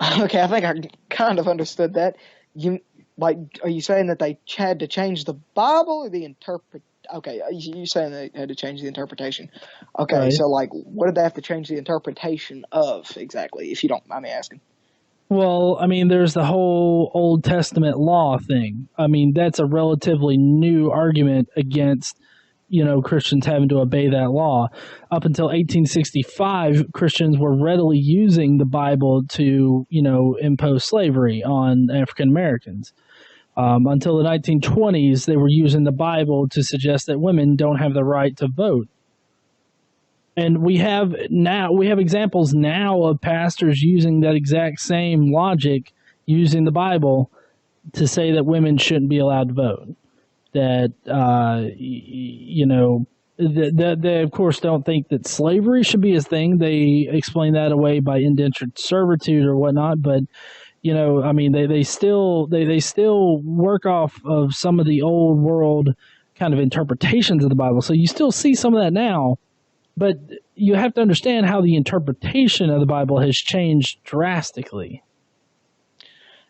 Okay, I think I kind of understood that. You like, are you saying that they had to change the Bible or the interpret? Okay, you saying they had to change the interpretation? Okay, Right. so like, what did they have to change the interpretation of exactly? If you don't mind me asking. Well, I mean, there's the whole Old Testament law thing. I mean, that's a relatively new argument against, Christians having to obey that law. Up until 1865, Christians were readily using the Bible to, impose slavery on African Americans. Until the 1920s, they were using the Bible to suggest that women don't have the right to vote. And we have examples now of pastors using that exact same logic, using the Bible to say that women shouldn't be allowed to vote. That they of course don't think that slavery should be a thing. They explain that away by indentured servitude or whatnot. But I mean, they still work off of some of the old world kind of interpretations of the Bible. So you still see some of that now, but you have to understand how the interpretation of the Bible has changed drastically.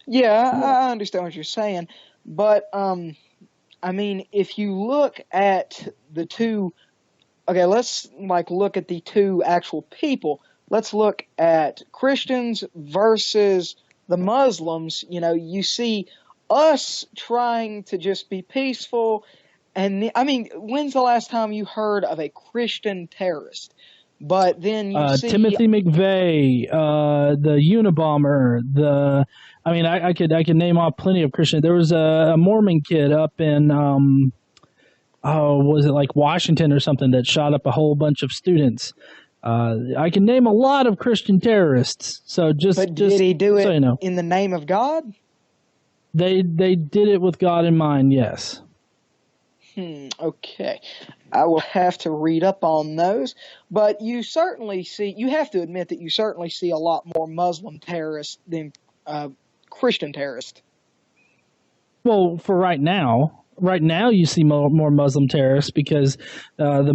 Yeah, I understand what you're saying, but I mean, if you look at the two, okay, let's like look at the two actual people. Let's look at Christians versus the Muslims. You see us trying to just be peaceful. And I mean, when's the last time you heard of a Christian terrorist? But then you see, Timothy McVeigh, the Unabomber, I mean, I could name off plenty of Christians. There was a Mormon kid up in was it like Washington or something that shot up a whole bunch of students. I can name a lot of Christian terrorists. So but did he do so it in the name of God? they did it with God in mind. Yes. Okay. I will have to read up on those. But you have to admit that you certainly see a lot more Muslim terrorists than Christian terrorists. Well, for right now you see more Muslim terrorists because the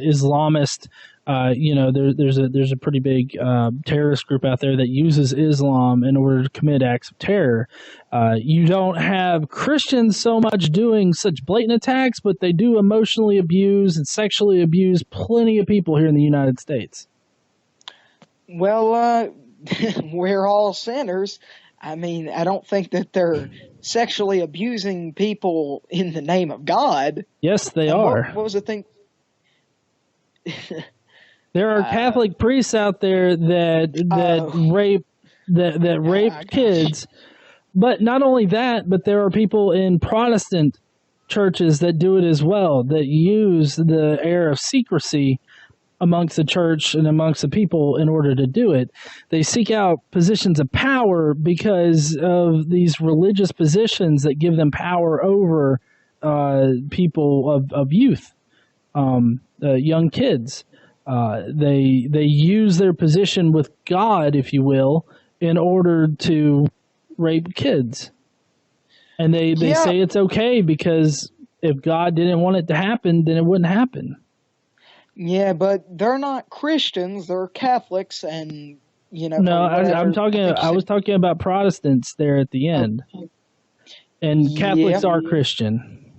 Islamist, there's a pretty big terrorist group out there that uses Islam in order to commit acts of terror. You don't have Christians so much doing such blatant attacks, but they do emotionally abuse and sexually abuse plenty of people here in the United States. Well, we're all sinners. I mean, I don't think that they're sexually abusing people in the name of God. Yes, they And are. what was the thing? There are Catholic priests out there that rape kids, but not only that, but there are people in Protestant churches that do it as well, that use the air of secrecy amongst the church and amongst the people in order to do it. They seek out positions of power because of these religious positions that give them power over people of youth, young kids. They use their position with God, if you will, in order to rape kids. And they say it's okay because if God didn't want it to happen, then it wouldn't happen. Yeah, but they're not Christians; they're Catholics, and No, I was talking about Protestants there at the end, and Catholics are Christian.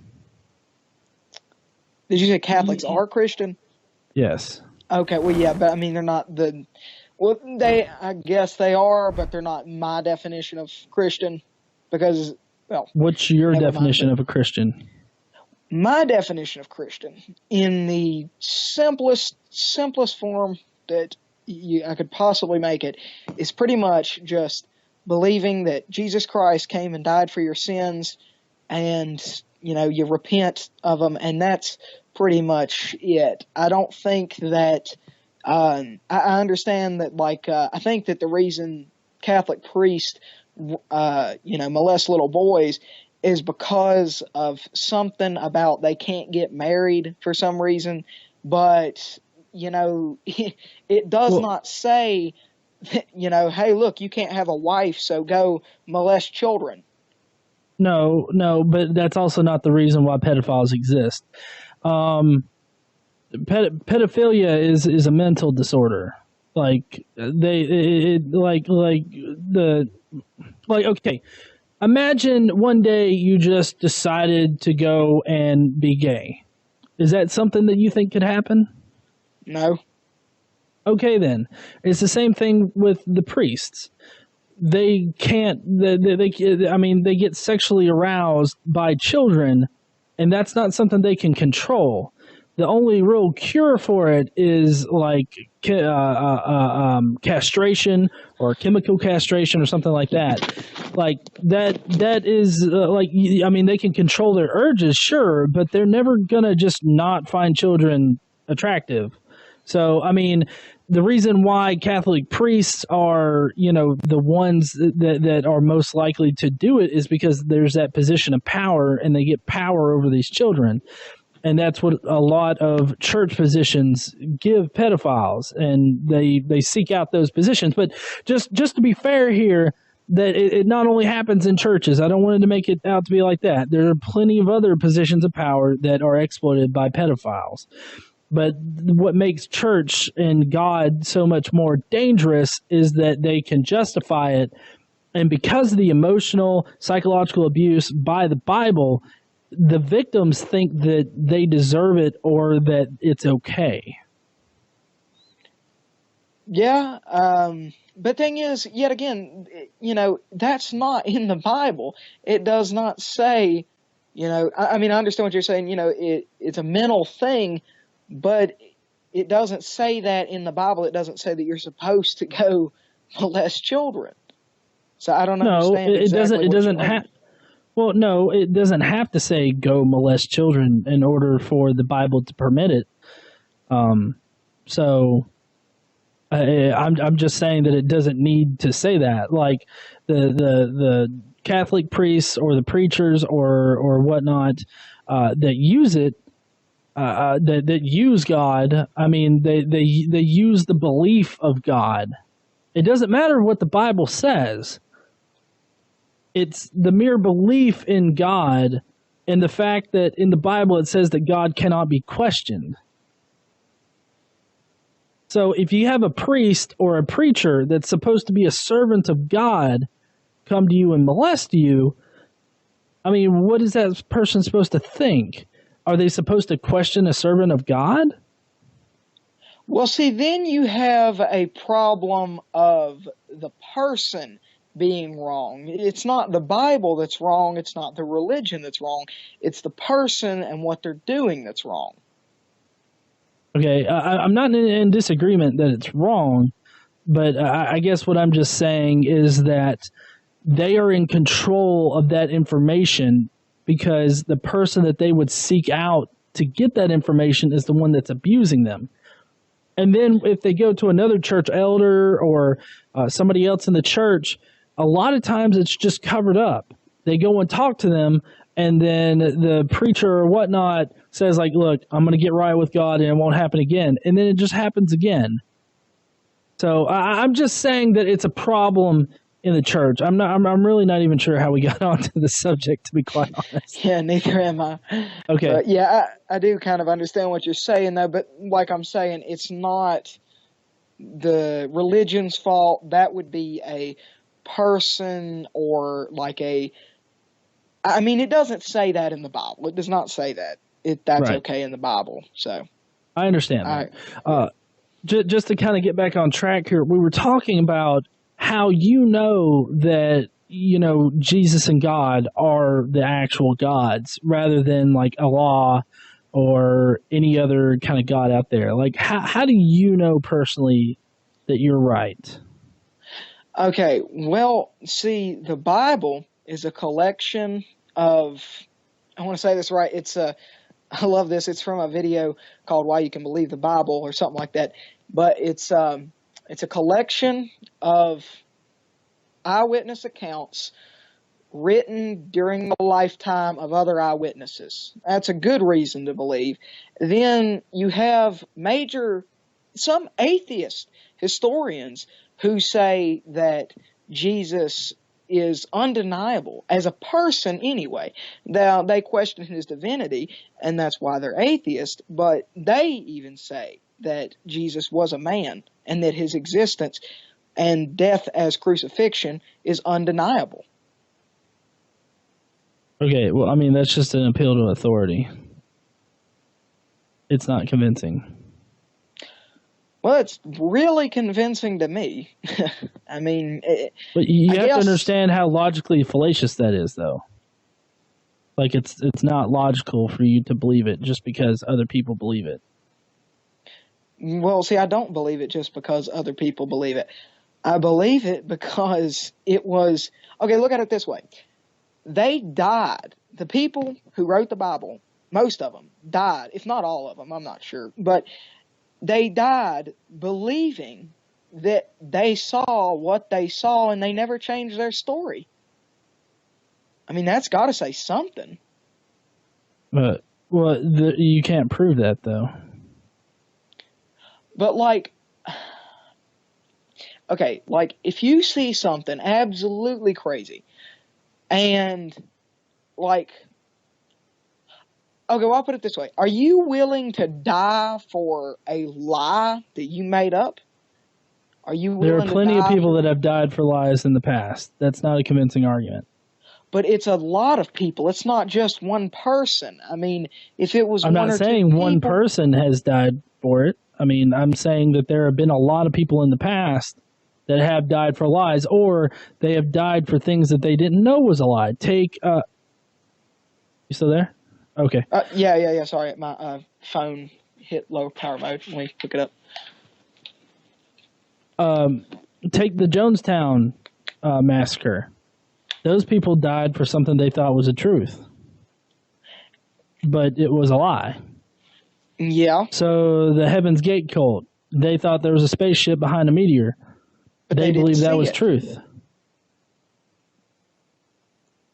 Did you say Catholics are Christian? Yes. Okay, well, yeah, but I mean, they're not well, I guess they are, but they're not my definition of Christian, because, well. What's your definition of a Christian? My definition of Christian, in the simplest form that I could possibly make it, is pretty much just believing that Jesus Christ came and died for your sins, and you repent of them, and that's pretty much it. I don't think that I understand that, I think that the reason Catholic priests molest little boys is because of something about they can't get married for some reason, but it does not say that, hey, look, you can't have a wife, so go molest children. No, but that's also not the reason why pedophiles exist. Pedophilia is a mental disorder. Like okay, imagine one day you just decided to go and be gay. Is that something that you think could happen? No. Okay, then it's the same thing with the priests. They can't. I mean, they get sexually aroused by children, and that's not something they can control. The only real cure for it is like castration or chemical castration or something like that. Like that is I mean, they can control their urges, sure, but they're never gonna just not find children attractive. So, I mean, the reason why Catholic priests are, the ones that are most likely to do it is because there's that position of power and they get power over these children. And that's what a lot of church positions give pedophiles, and they seek out those positions. But just to be fair here, that it not only happens in churches. I don't want it to make it out to be like that. There are plenty of other positions of power that are exploited by pedophiles. But what makes church and God so much more dangerous is that they can justify it. And because of the emotional, psychological abuse by the Bible, the victims think that they deserve it or that it's okay. Yeah. But thing is, yet again, that's not in the Bible. It does not say, I mean, I understand what you're saying. It's a mental thing, but it doesn't say that in the Bible. It doesn't say that you're supposed to go molest children. So I don't understand. No, it doesn't. It doesn't have. Well, no, it doesn't have to say go molest children in order for the Bible to permit it. So I'm just saying that it doesn't need to say that. Like the Catholic priests or the preachers or whatnot that use it. That use God, I mean, they use the belief of God. It doesn't matter what the Bible says. It's the mere belief in God and the fact that in the Bible it says that God cannot be questioned. So if you have a priest or a preacher that's supposed to be a servant of God come to you and molest you, I mean, what is that person supposed to think? Are they supposed to question a servant of God? Well, see, then you have a problem of the person being wrong. It's not the Bible that's wrong. It's not the religion that's wrong. It's the person and what they're doing that's wrong. Okay, I'm not in disagreement that it's wrong, but I guess what I'm just saying is that they are in control of that information because the person that they would seek out to get that information is the one that's abusing them. And then if they go to another church elder or somebody else in the church, a lot of times it's just covered up. They go and talk to them, and then the preacher or whatnot says, like, look, I'm going to get right with God and it won't happen again. And then it just happens again. So I'm just saying that it's a problem in the church. I'm really not even sure how we got onto the subject, to be quite honest. Yeah, neither am I. Okay. But yeah, I do kind of understand what you're saying, though. But like I'm saying, it's not the religion's fault. That would be a person or like I mean, it doesn't say that in the Bible. It does not say that. That's right. Okay in the Bible. So I understand that. Just to kind of get back on track here, we were talking about how that Jesus and God are the actual gods rather than like Allah or any other kind of God out there. Like, how do you know personally that you're right? Okay, well, see, the Bible is a collection of, I want to say this right, I love this, it's from a video called Why You Can Believe the Bible or something like that, but it's a collection of eyewitness accounts written during the lifetime of other eyewitnesses. That's a good reason to believe. Then you have some atheist historians who say that Jesus is undeniable as a person anyway. Now, they question his divinity, and that's why they're atheist, but they even say that Jesus was a man and that his existence and death as crucifixion is undeniable. Okay, well, I mean, that's just an appeal to authority. It's not convincing. Well, it's really convincing to me. I mean, but you have to understand how logically fallacious that is, though. Like, it's not logical for you to believe it just because other people believe it. Well, see, I don't believe it just because other people believe it. I believe it because it was... Okay, look at it this way. They died. The people who wrote the Bible, most of them died, if not all of them, I'm not sure. But they died believing that they saw what they saw, and they never changed their story. I mean, that's got to say something. Well, you can't prove that, though. But, like... Okay, like, if you see something absolutely crazy, and, like... Okay, well, I'll put it this way. Are you willing to die for a lie that you made up? Are you willing to die? There are plenty of people that have died for lies in the past. That's not a convincing argument. But it's a lot of people. It's not just one person. I mean, if it was I'm not saying one person has died for it. I mean, I'm saying that there have been a lot of people in the past that have died for lies, or they have died for things that they didn't know was a lie. Take, you still there? Okay. Yeah. Sorry, my phone hit low power mode when we took it up. Take the Jonestown massacre. Those people died for something they thought was a truth, but it was a lie. Yeah. So the Heaven's Gate cult, they thought there was a spaceship behind a meteor. But they believed that was truth.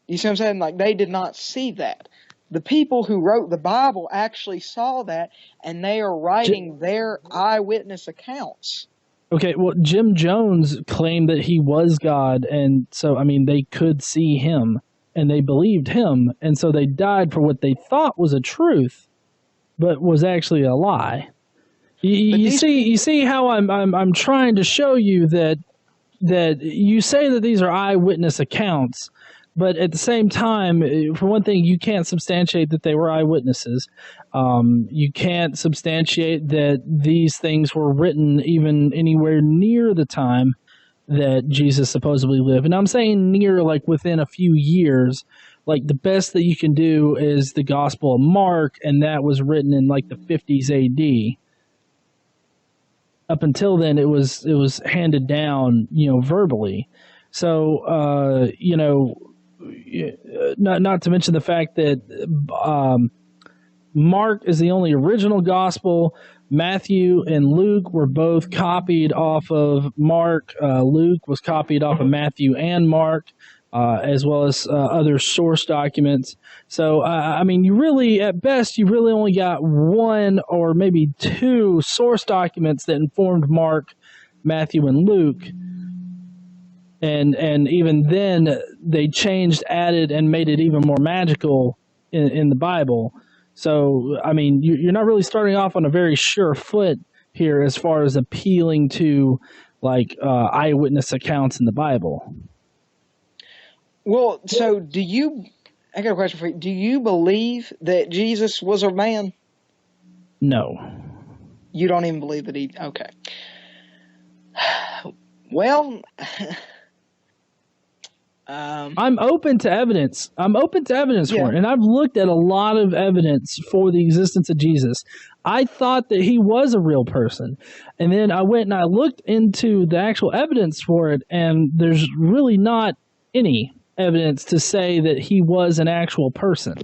You see what I'm saying? Like, they did not see that. The people who wrote the Bible actually saw that, and they are writing their eyewitness accounts. Okay, well, Jim Jones claimed that he was God, and so, I mean, they could see him, and they believed him, and so they died for what they thought was a truth, but was actually a lie. You see how I'm trying to show you that you say that these are eyewitness accounts, but at the same time, for one thing, you can't substantiate that they were eyewitnesses. You can't substantiate that these things were written even anywhere near the time that Jesus supposedly lived. And I'm saying near, like within a few years. Like, the best that you can do is the Gospel of Mark, and that was written in like the 50s AD. Up until then, it was handed down, verbally. So, not to mention the fact that Mark is the only original gospel. Matthew and Luke were both copied off of Mark. Luke was copied off of Matthew and Mark, as well as other source documents. So, I mean, at best, you really only got one or maybe two source documents that informed Mark, Matthew, and Luke. And even then, they changed, added, and made it even more magical in the Bible. So, I mean, you're not really starting off on a very sure foot here as far as appealing to, like, eyewitness accounts in the Bible. Well, so I got a question for you. Do you believe that Jesus was a man? No. You don't even believe that okay. Well, I'm open to evidence. For it, and I've looked at a lot of evidence for the existence of Jesus. I thought that he was a real person, and then I went and I looked into the actual evidence for it, and there's really not any evidence to say that he was an actual person.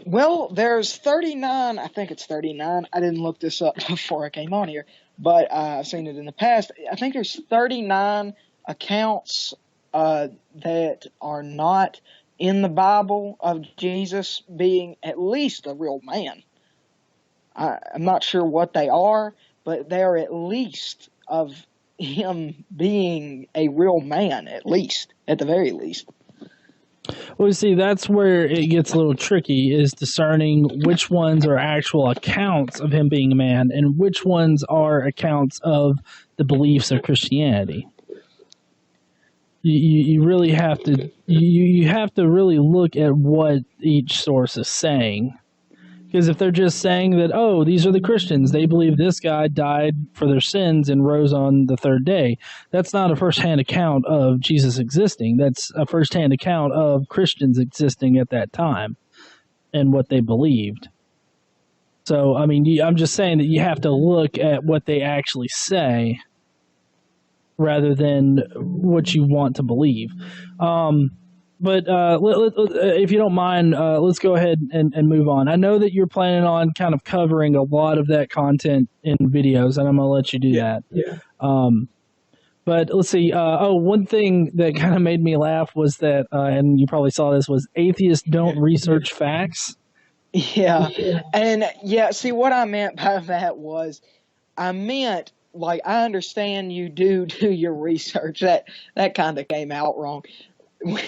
Well, there's 39, I think it's 39. I didn't look this up before I came on here, but I've seen it in the past. I think there's 39 accounts that are not in the Bible of Jesus being at least a real man. I'm not sure what they are, but they're at least of him being a real man, at the very least. Well, you see, that's where it gets a little tricky, is discerning which ones are actual accounts of him being a man and which ones are accounts of the beliefs of Christianity. You really have to you have to really look at what each source is saying. Because if they're just saying that, oh, these are the Christians, they believe this guy died for their sins and rose on the third day, that's not a first-hand account of Jesus existing. That's a first-hand account of Christians existing at that time and what they believed. So, I mean, I'm just saying that you have to look at what they actually say rather than what you want to believe. But if you don't mind, let's go ahead and move on. I know that you're planning on kind of covering a lot of that content in videos, and I'm going to let you do that. Yeah. But let's see. One thing that kind of made me laugh was that, and you probably saw this, was atheists don't research facts. Yeah. And see, what I meant by that was, I meant, like, I understand you do your research. That kind of came out wrong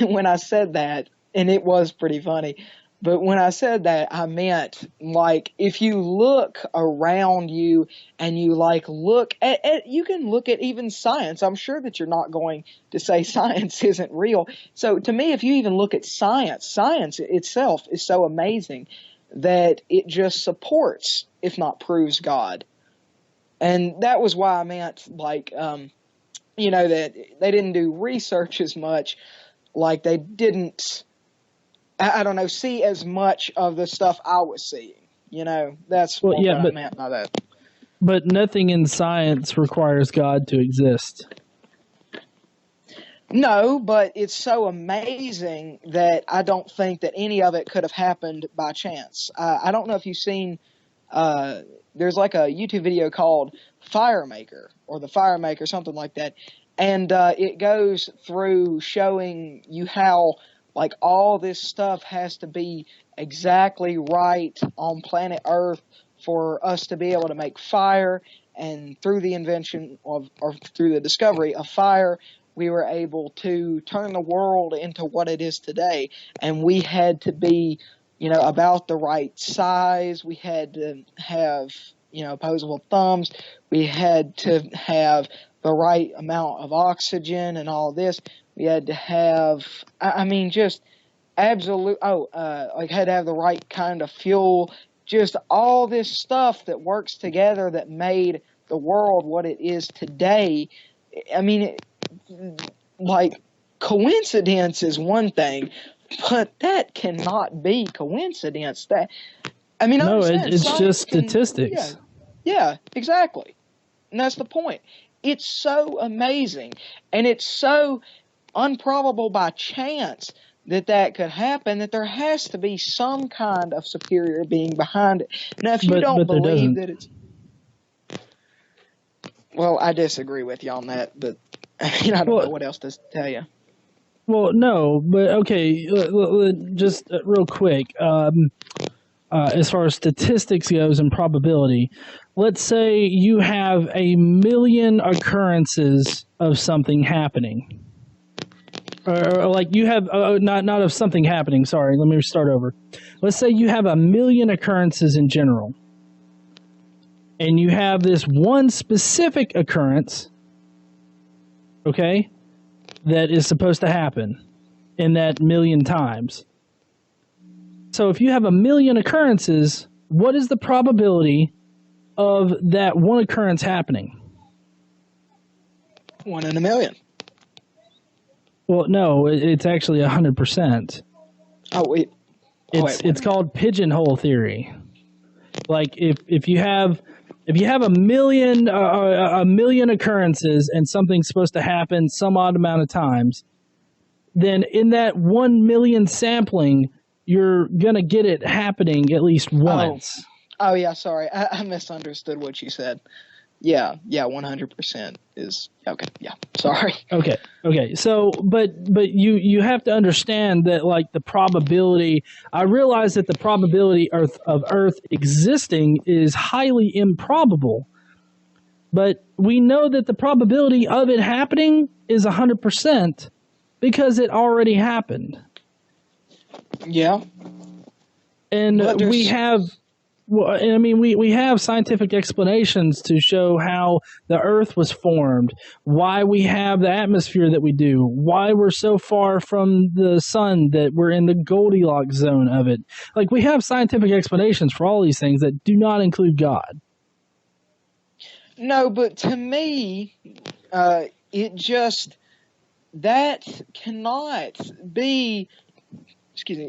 when I said that, and it was pretty funny. But when I said that, I meant, like, if you look around you and you, like, look at you can look at even science. I'm sure that you're not going to say science isn't real. So to me, if you even look at science itself is so amazing that it just supports, if not proves, God. And that was why I meant, like, that they didn't do research as much. Like, they didn't, I don't know, see as much of the stuff I was seeing. That's what I meant by that. But nothing in science requires God to exist. No, but it's so amazing that I don't think that any of it could have happened by chance. I don't know if you've seen, there's like a YouTube video called Firemaker, or The Firemaker, something like that. And it goes through showing you how, like, all this stuff has to be exactly right on planet Earth for us to be able to make fire. And through the invention of, or through the discovery of fire, we were able to turn the world into what it is today. And we had to be, about the right size. We had to have, opposable thumbs. We had to have the right amount of oxygen and all this. We had to have, just absolute, had to have the right kind of fuel. Just all this stuff that works together that made the world what it is today. Like, coincidence is one thing, but that cannot be coincidence. It's just statistics. Yeah, exactly. And that's the point. It's so amazing, and it's so improbable by chance that could happen, that there has to be some kind of superior being behind it. Now, if you don't believe that it's... Well, I disagree with you on that, but I don't know what else to tell you. Well, no, but okay, just real quick, as far as statistics goes and probability, let's say you have 1 million occurrences of something happening. Or like you have, not of something happening, sorry, let me start over. Let's say you have 1 million occurrences in general. And you have this one specific occurrence, okay, that is supposed to happen in that 1 million times. So if you have 1 million occurrences, what is the probability of that one occurrence happening? 1 in a million. Well, no, it's actually 100%. Oh, wait. It's called pigeonhole theory. Like if you have 1 million occurrences and something's supposed to happen some odd amount of times, then in that 1 million sampling, you're gonna get it happening at least once. Oh yeah, sorry, I misunderstood what you said. Yeah, 100% is okay. Yeah, sorry. Okay. So, but you have to understand that, like, the probability. I realize that the probability of Earth existing is highly improbable, but we know that the probability of it happening is 100% because it already happened. Yeah. And we have, well, I mean, we have scientific explanations to show how the Earth was formed, why we have the atmosphere that we do, why we're so far from the sun that we're in the Goldilocks zone of it. Like, we have scientific explanations for all these things that do not include God. No, but to me, it just, that cannot be,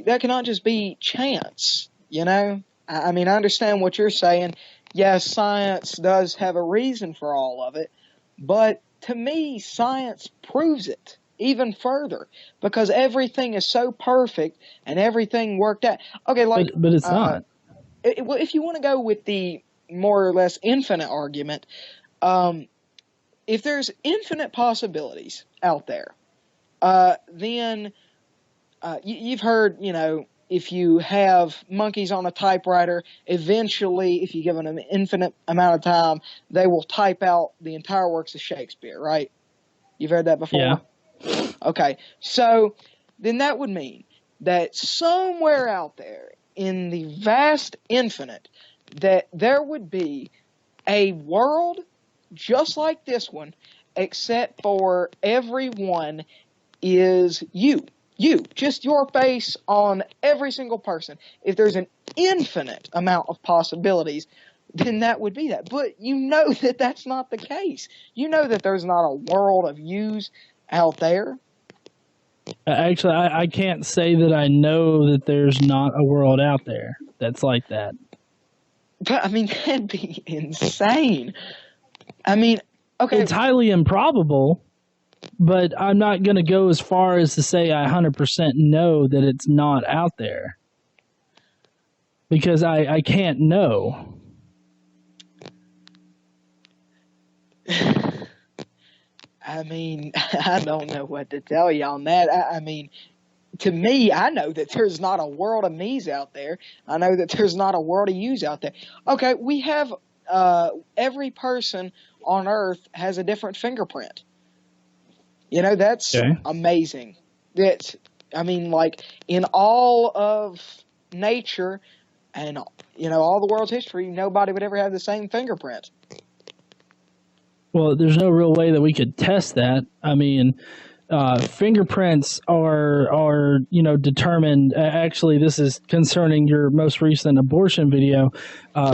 that cannot just be chance, you know? I mean, I understand what you're saying. Yes, science does have a reason for all of it, but to me, science proves it even further because everything is so perfect and everything worked out. Okay, like, but it's not. If you want to go with the more or less infinite argument, if there's infinite possibilities out there, then you've heard, you know, if you have monkeys on a typewriter, eventually, if you give them an infinite amount of time, they will type out the entire works of Shakespeare, right? You've heard that before? Yeah. Okay. So then that would mean that somewhere out there in the vast infinite, that there would be a world just like this one, except for everyone is you. You, just your face on every single person. If there's an infinite amount of possibilities, then that would be that. But you know that that's not the case. You know that there's not a world of yous out there. Actually, I can't say that I know that there's not a world out there that's like that. But, I mean, that'd be insane. I mean, okay. It's highly improbable, but I'm not going to go as far as to say I 100% know that it's not out there. Because I can't know. I mean, I don't know what to tell you on that. I mean, to me, I know that there's not a world of me's out there. I know that there's not a world of you's out there. Okay, we have, every person on Earth has a different fingerprint. You know, that's amazing. That, I mean, like, in all of nature and, you know, all the world's history, nobody would ever have the same fingerprint. Well, there's no real way that we could test that. I mean, fingerprints are you know, determined. Actually, this is concerning your most recent abortion video.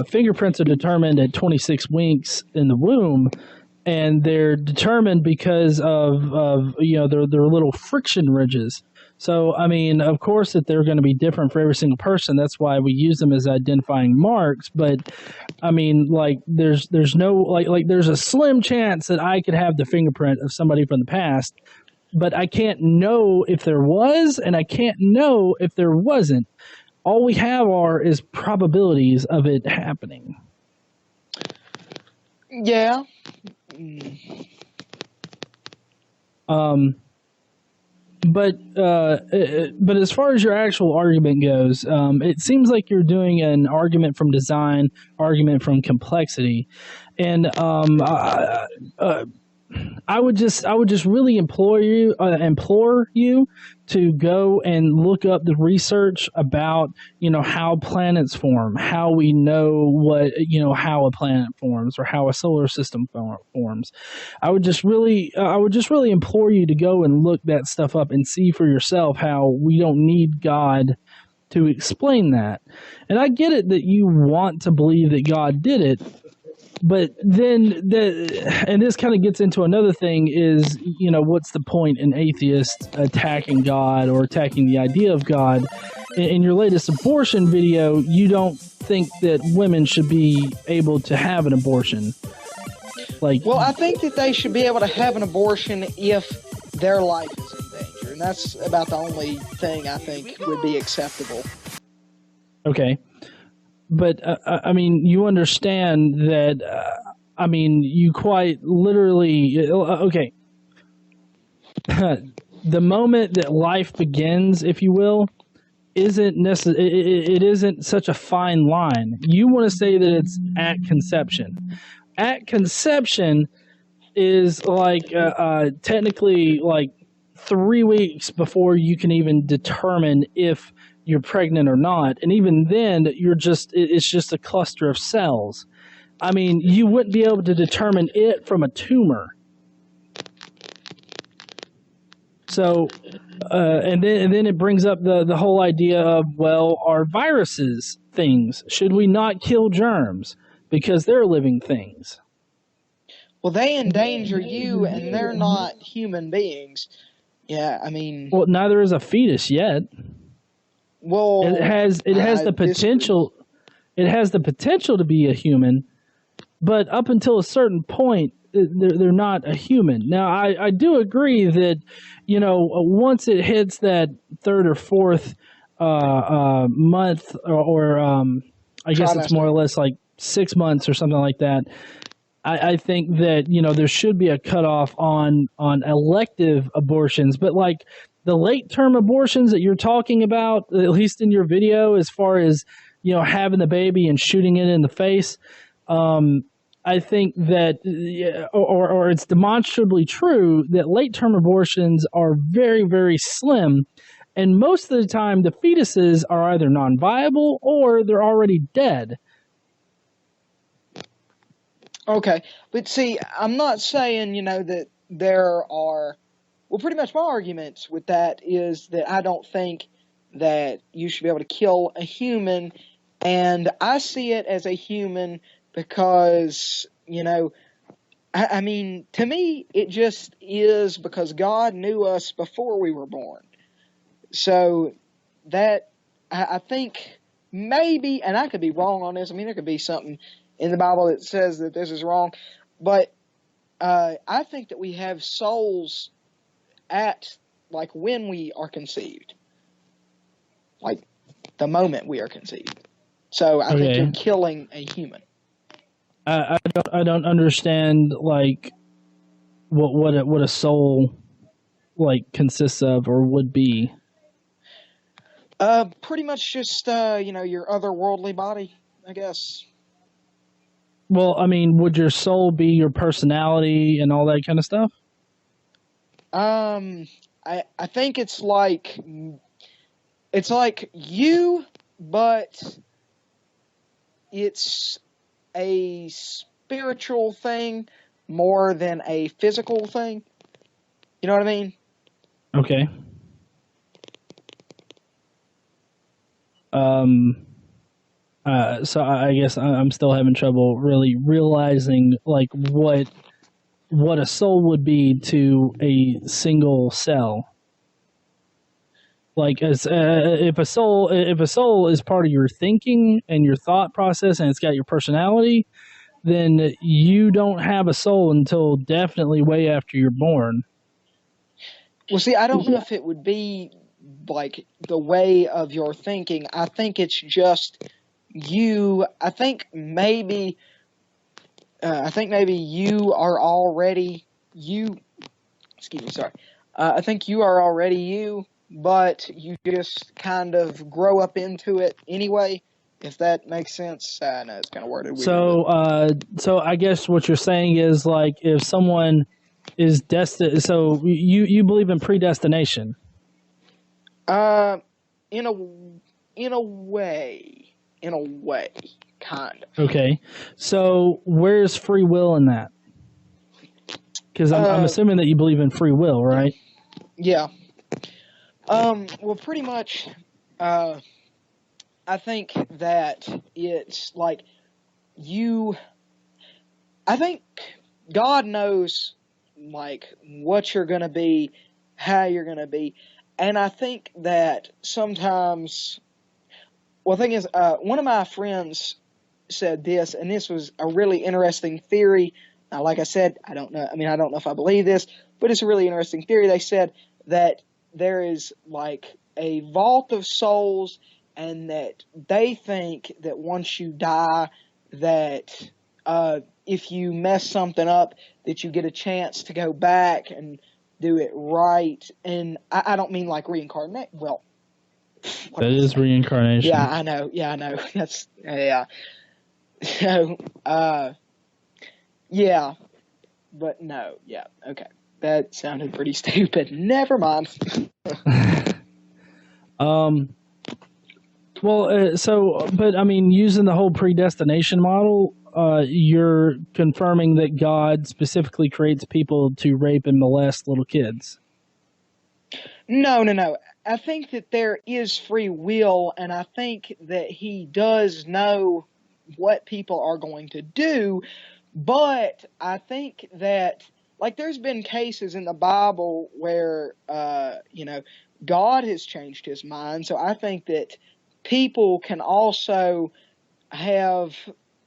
Fingerprints are determined at 26 weeks in the womb, and they're determined because of you know, their little friction ridges. So, I mean, of course that they're going to be different for every single person. That's why we use them as identifying marks. But, I mean, like, there's no, like there's a slim chance that I could have the fingerprint of somebody from the past, but I can't know if there was, and I can't know if there wasn't. All we have is probabilities of it happening. Yeah. But as far as your actual argument goes, it seems like you're doing an argument from design, argument from complexity, and I would just really implore you to go and look up the research about, you know, how planets form, how we know what, you know, how a planet forms or how a solar system forms. I would just really implore you to go and look that stuff up and see for yourself how we don't need God to explain that. And I get it that you want to believe that God did it. But then, and this kind of gets into another thing is, you know, what's the point in atheists attacking God or attacking the idea of God? In your latest abortion video, you don't think that women should be able to have an abortion. Like, well, I think that they should be able to have an abortion if their life is in danger. And that's about the only thing I think would be acceptable. Okay. But, I mean, you understand that, I mean, you quite literally, okay. The moment that life begins, if you will, isn't it isn't such a fine line. You want to say that it's at conception. At conception is like, technically, like, 3 weeks before you can even determine if you're pregnant or not. And even then, it's just a cluster of cells. I mean, you wouldn't be able to determine it from a tumor. So, and then it brings up the whole idea of, well, are viruses things? Should we not kill germs because they're living things? Well, they endanger you, and they're not human beings. Yeah, I mean... Well, neither is a fetus yet. Well... It has the potential... It has the potential to be a human, but up until a certain point, they're not a human. Now, I do agree that, once it hits that third or fourth month, or I guess it's more or less like 6 months or something like that, I think that, there should be a cutoff on elective abortions. But like the late term abortions that you're talking about, at least in your video, as far as, having the baby and shooting it in the face, I think that, or it's demonstrably true that late term abortions are very, very slim. And most of the time, the fetuses are either non viable or they're already dead. Okay, but see, I'm not saying, that there are... Well, pretty much my argument with that is that I don't think that you should be able to kill a human, and I see it as a human because, I mean, to me, it just is because God knew us before we were born. So that, I think maybe, and I could be wrong on this, I mean, there could be something in the Bible that says that this is wrong, but I think that we have souls at, like, when we are conceived, like the moment we are conceived. So I think you're killing a human. I don't understand, like, what a soul, like, consists of or would be. Pretty much just your otherworldly body, I guess. Well, I mean, would your soul be your personality and all that kind of stuff? I think it's like you, but it's a spiritual thing more than a physical thing. You know what I mean? Okay. So I guess I'm still having trouble really realizing, like, what a soul would be to a single cell. Like, as if a soul is part of your thinking and your thought process, and it's got your personality, then you don't have a soul until definitely way after you're born. Well, see, I don't know if it would be like the way of your thinking. I think it's just you. I think maybe you are already you. Excuse me, sorry. I think you are already you, but you just kind of grow up into it anyway, if that makes sense. I know it's kind of worded weird. So I guess what you're saying is, like, if someone is destined, so you believe in predestination? In a way, kind of. Okay, so where's free will in that? Because I'm assuming that you believe in free will, right? Yeah. Well, pretty much, I think that it's like I think God knows, like, what you're going to be, how you're going to be. And I think that sometimes, well, the thing is, one of my friends said this, and this was a really interesting theory. Now, like I said, I don't know if I believe this, but it's a really interesting theory. They said that there is, like, a vault of souls, and that they think that once you die, that if you mess something up, that you get a chance to go back and do it right. And I don't mean like reincarnate. Well, that is reincarnation. Yeah, I know. That's, yeah. So, yeah, but no, yeah, okay. That sounded pretty stupid. Never mind. But I mean, using the whole predestination model, you're confirming that God specifically creates people to rape and molest little kids. No. I think that there is free will, and I think that he does know what people are going to do, but I think that, like, there's been cases in the Bible where, God has changed his mind, so I think that people can also have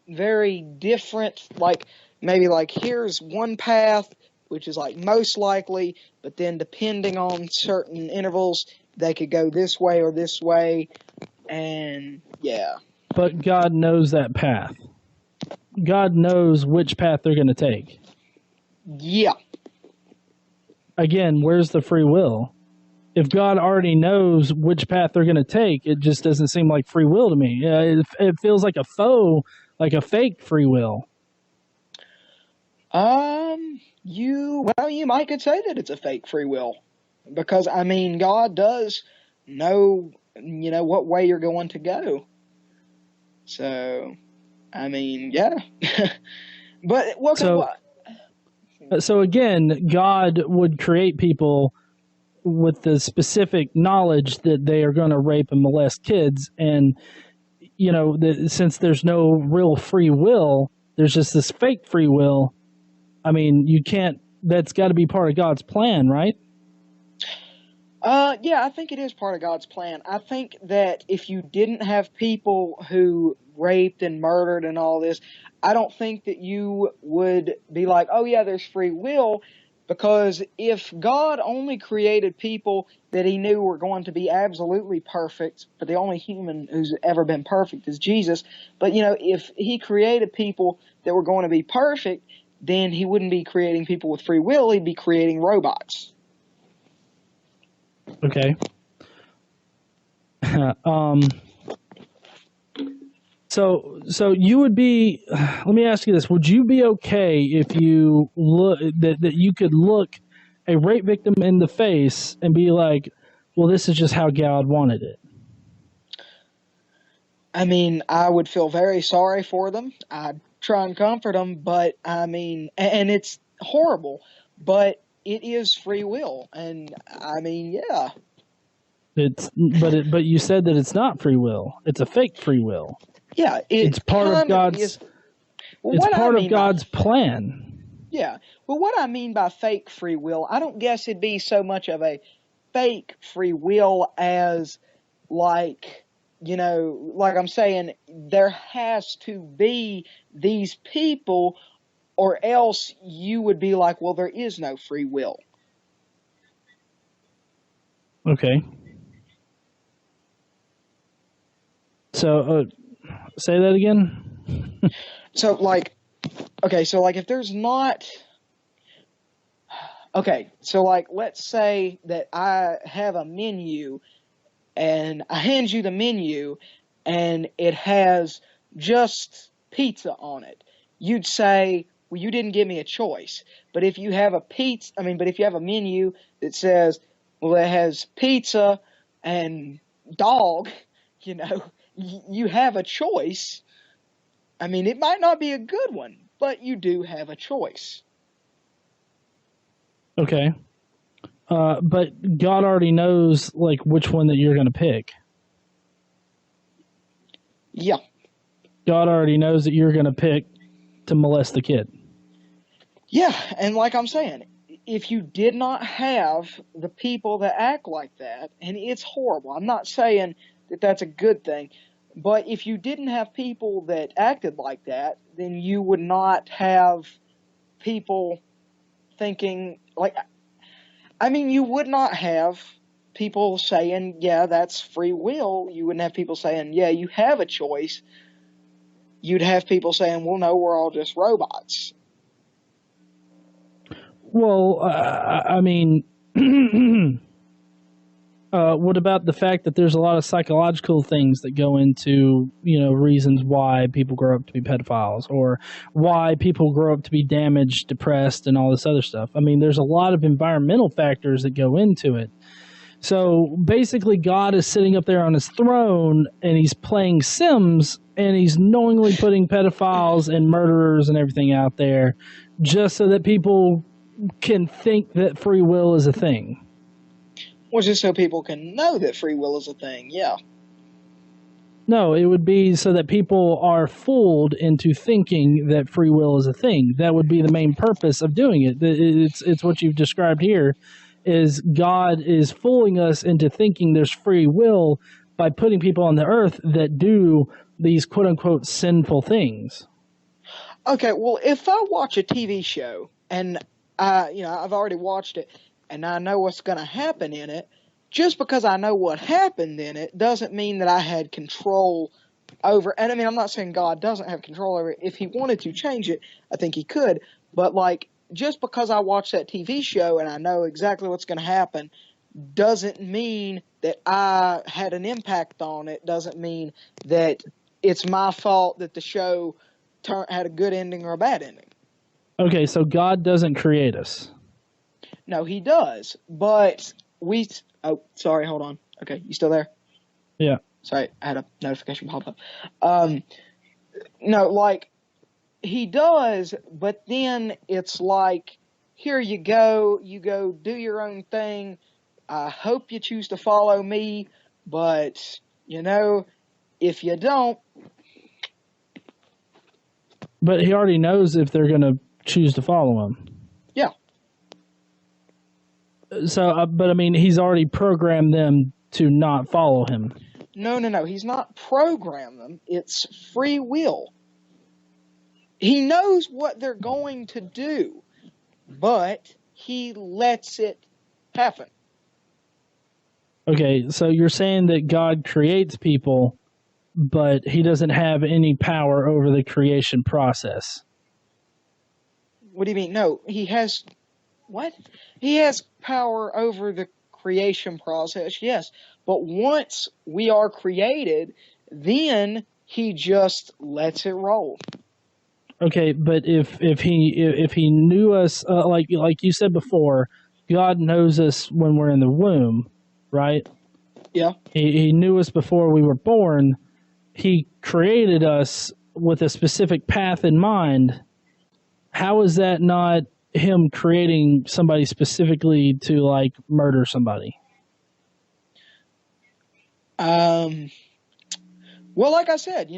very different, like, maybe like here's one path, which is like most likely, but then depending on certain intervals, they could go this way or this way, and yeah. But God knows that path. God knows which path they're going to take. Yeah. Again, where's the free will? If God already knows which path they're going to take, it just doesn't seem like free will to me. It feels like a fake free will. You might could say that it's a fake free will, because I mean, God does know, what way you're going to go. So, I mean, yeah. But so again, God would create people with the specific knowledge that they are going to rape and molest kids, and since there's no real free will, there's just this fake free will. I mean, you can't. That's got to be part of God's plan, right? Yeah, I think it is part of God's plan. I think that if you didn't have people who raped and murdered and all this, I don't think that you would be like, oh yeah, there's free will, because if God only created people that he knew were going to be absolutely perfect, but the only human who's ever been perfect is Jesus, but if he created people that were going to be perfect, then he wouldn't be creating people with free will, he'd be creating robots. Okay. So you would be, let me ask you this, would you be okay if you look, that you could look a rape victim in the face and be like, well, this is just how God wanted it? I mean, I would feel very sorry for them. I'd try and comfort them, but I mean, and it's horrible, but it is free will. And I mean, yeah. But you said that it's not free will. It's a fake free will. Yeah, it's part of God's. It's part of God's plan. Yeah, well, what I mean by fake free will, I don't guess it'd be so much of a fake free will as like I'm saying, there has to be these people, or else you would be like, well, there is no free will. Okay. So, say that again. So if there's not, let's say that I have a menu, and I hand you the menu, and it has just pizza on it. You'd say, well, you didn't give me a choice. But if you have a menu that says, well, it has pizza and dog, you have a choice. I mean, it might not be a good one, but you do have a choice. Okay. But God already knows, like, which one that you're going to pick. Yeah. God already knows that you're going to pick to molest the kid. Yeah, and like I'm saying, if you did not have the people that act like that, and it's horrible, I'm not saying that that's a good thing, but if you didn't have people that acted like that, then you would not have people thinking, you would not have people saying, yeah, that's free will. You wouldn't have people saying, yeah, you have a choice. You'd have people saying, well, no, we're all just robots. Well, I mean, What about the fact that there's a lot of psychological things that go into, reasons why people grow up to be pedophiles or why people grow up to be damaged, depressed, and all this other stuff? I mean, there's a lot of environmental factors that go into it. So basically, God is sitting up there on his throne and he's playing Sims and he's knowingly putting pedophiles and murderers and everything out there just so that people can think that free will is a thing. Well, just so people can know that free will is a thing, yeah. No, it would be so that people are fooled into thinking that free will is a thing. That would be the main purpose of doing it. It's what you've described here, is God is fooling us into thinking there's free will by putting people on the earth that do these quote-unquote sinful things. Okay, well, if I watch a TV show and I've already watched it and I know what's going to happen in it, just because I know what happened in it doesn't mean that I had control over. And I mean, I'm not saying God doesn't have control over it. If he wanted to change it, I think he could. But like, just because I watch that TV show and I know exactly what's going to happen doesn't mean that I had an impact on it. Doesn't mean that it's my fault that the show had a good ending or a bad ending. Okay, so God doesn't create us. No, he does. But oh, sorry, hold on. Okay, you still there? Yeah. Sorry, I had a notification pop up. No, like, he does, but then it's like, here you go do your own thing. I hope you choose to follow me, but, if you don't. But he already knows if they're going to choose to follow him. Yeah. So, but I mean, he's already programmed them to not follow him. No. He's not programmed them. It's free will. He knows what they're going to do, but he lets it happen. Okay, so you're saying that God creates people, but he doesn't have any power over the creation process. What do you mean? No, he has... What? He has power over the creation process, yes. But once we are created, then he just lets it roll. Okay, but if he knew us, like you said before, God knows us when we're in the womb, right? Yeah. He knew us before we were born. He created us with a specific path in mind. How is that not him creating somebody specifically to, like, murder somebody? Well, like I said,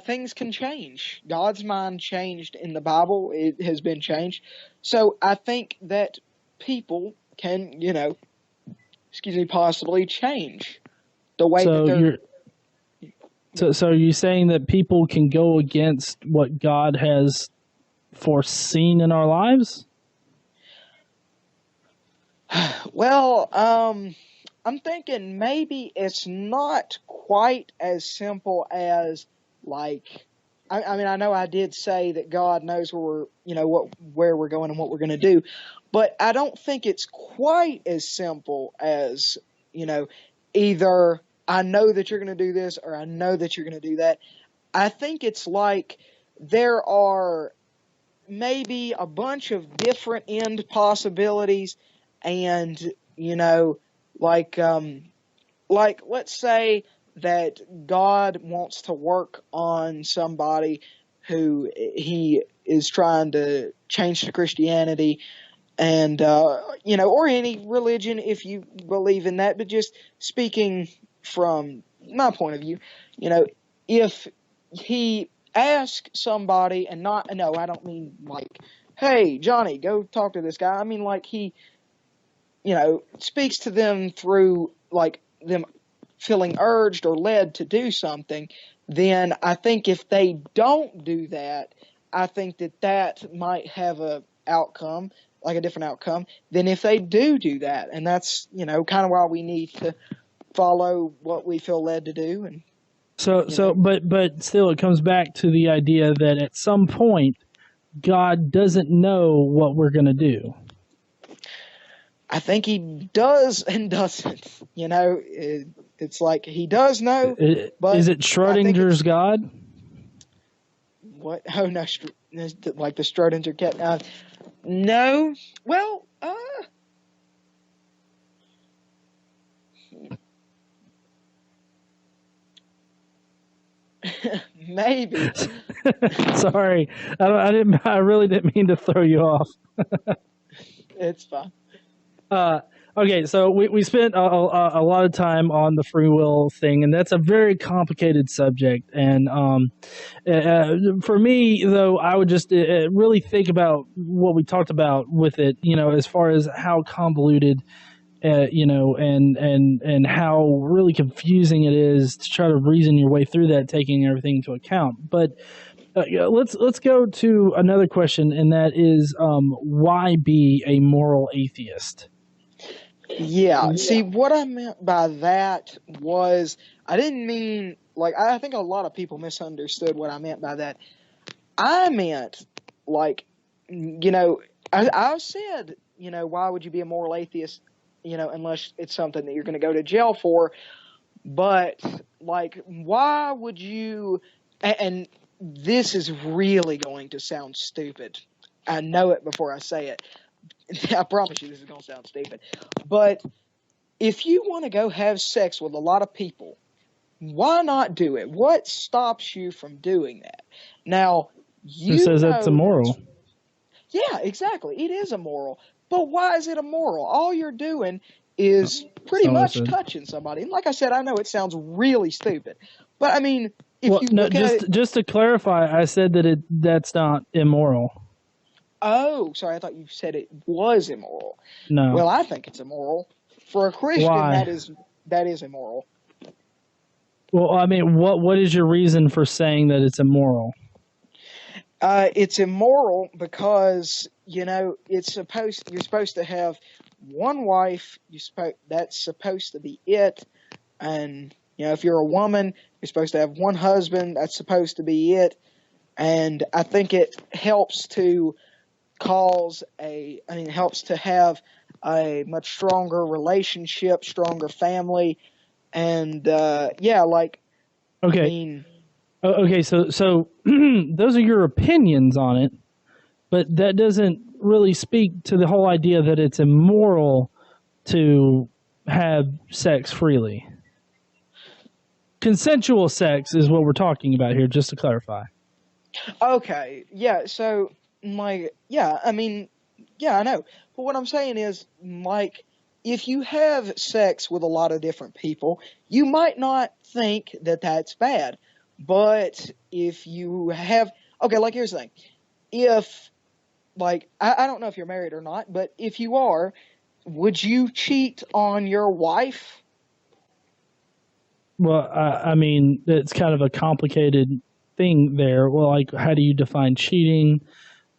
things can change. God's mind changed in the Bible. It has been changed. So I think that people can, possibly change the way that they're... So are you saying that people can go against what God has foreseen in our lives? Well, I'm thinking maybe it's not quite as simple as, like, I mean, I know I did say that God knows where we're going and what we're going to do, but I don't think it's quite as simple as, either I know that you're going to do this or I know that you're going to do that. I think it's like there are maybe a bunch of different end possibilities, and, like let's say that God wants to work on somebody who he is trying to change to Christianity, and or any religion if you believe in that, but just speaking from my point of view, if he asks somebody, and I don't mean like, hey, Johnny, go talk to this guy. I mean, like, he speaks to them through, like, them feeling urged or led to do something, then I think if they don't do that, I think that might have a outcome, like a different outcome, than if they do that. And that's, kind of why we need to follow what we feel led to do. And but still it comes back to the idea that at some point God doesn't know what we're going to do. I think he does and doesn't. It's like he does know, but is it Schrodinger's God? What? Oh no, like the Schrodinger cat. No. Well, maybe. Sorry, I really didn't mean to throw you off. It's fine. Okay, so we spent a lot of time on the free will thing, and that's a very complicated subject. And for me, though, I would just really think about what we talked about with it, as far as how convoluted, and how really confusing it is to try to reason your way through that, taking everything into account. But let's go to another question, and that is, why be a moral atheist? Yeah. See, what I meant by that was I didn't mean I think a lot of people misunderstood what I meant by that. I meant I said, why would you be a moral atheist, unless it's something that you're going to go to jail for. But why would you? And this is really going to sound stupid. I know it before I say it. I promise you this is going to sound stupid. But if you want to go have sex with a lot of people, why not do it? What stops you from doing that? Now, Who says that's immoral? Yeah, exactly. It is immoral. But why is it immoral? All you're doing is pretty much touching somebody. And like I said, I know it sounds really stupid. But I mean, just to clarify, I said that that's not immoral. Oh, sorry, I thought you said it was immoral. No. Well, I think it's immoral. For a Christian, Why? that is immoral. Well, I mean, what is your reason for saying that it's immoral? It's immoral because, you're supposed to have one wife. That's supposed to be it. And, if you're a woman, you're supposed to have one husband. That's supposed to be it. And I think it helps to helps to have a much stronger relationship, stronger family. And, okay. Okay, so those are your opinions on it, but that doesn't really speak to the whole idea that it's immoral to have sex freely. Consensual sex is what we're talking about here, just to clarify. Okay, yeah, so, I know. But what I'm saying is, if you have sex with a lot of different people, you might not think that that's bad. But if you have, here's the thing. If, I don't know if you're married or not, but if you are, would you cheat on your wife? Well, I mean, it's kind of a complicated thing there. Well, how do you define cheating?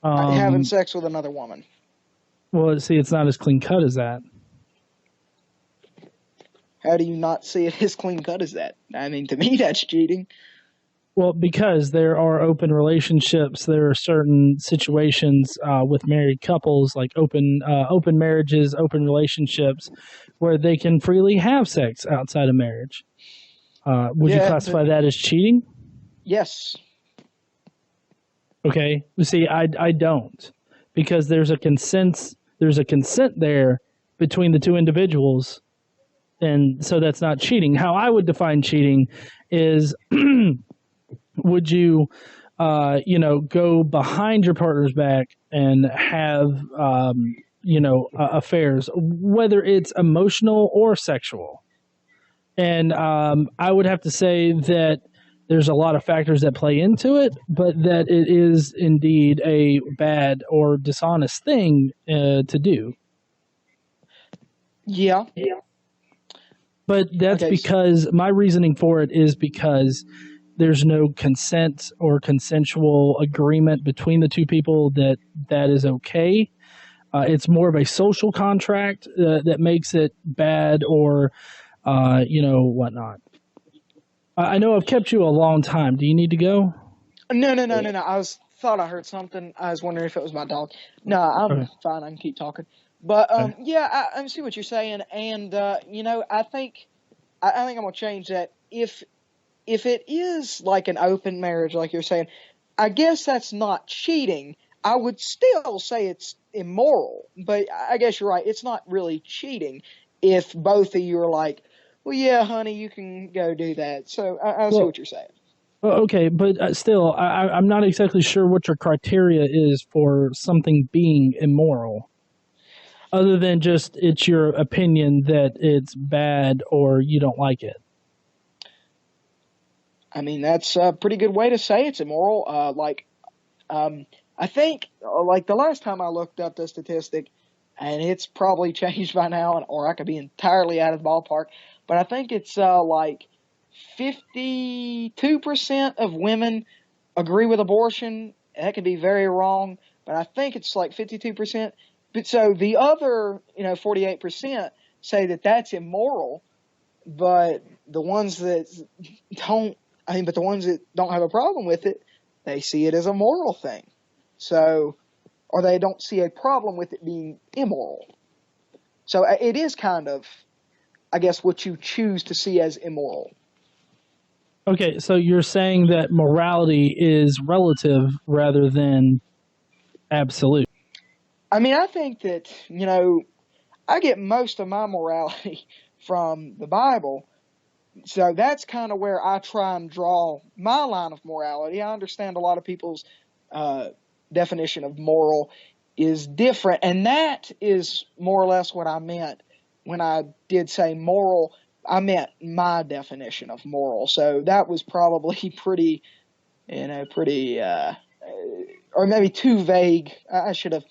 Having sex with another woman. Well, see, it's not as clean cut as that. How do you not see it as clean cut as that? I mean, to me, that's cheating. Well, because there are open relationships, there are certain situations with married couples, like open marriages, open relationships, where they can freely have sex outside of marriage. Would you classify that as cheating? Yes. Okay. See, I don't, because there's a consent there between the two individuals, and so that's not cheating. How I would define cheating is, would you, go behind your partner's back and have, affairs, whether it's emotional or sexual. And I would have to say that there's a lot of factors that play into it, but that it is indeed a bad or dishonest thing to do. Yeah. But that's because my reasoning for it is because there's no consent or consensual agreement between the two people that is okay. It's more of a social contract that makes it bad or, whatnot. I know I've kept you a long time. Do you need to go? No. I thought I heard something. I was wondering if it was my dog. No, I'm fine. I can keep talking. But yeah, I see what you're saying, and I think I'm gonna change that. If it is like an open marriage, like you're saying, I guess that's not cheating. I would still say it's immoral, but I guess you're right. It's not really cheating if both of you are like, well, yeah, honey, you can go do that. So I see Well, what you're saying. okay, but still, I'm not exactly sure what your criteria is for something being immoral, other than just it's your opinion that it's bad or you don't like it. I mean, that's a pretty good way to say it's immoral. I think, like the last time I looked up the statistic, and it's probably changed by now, or I could be entirely out of the ballpark, but I think it's like 52% of women agree with abortion. That could be very wrong, but I think it's like 52%. But so the other, 48% say that that's immoral, but the ones that but the ones that don't have a problem with it, they see it as a moral thing. So, or they don't see a problem with it being immoral. So it is kind of, I guess, what you choose to see as immoral. Okay, so you're saying that morality is relative rather than absolute. I mean, I think that, I get most of my morality from the Bible. So that's kind of where I try and draw my line of morality. I understand a lot of people's definition of moral is different, and that is more or less what I meant when I did say moral. I meant my definition of moral. So that was probably pretty, or maybe too vague. I should have,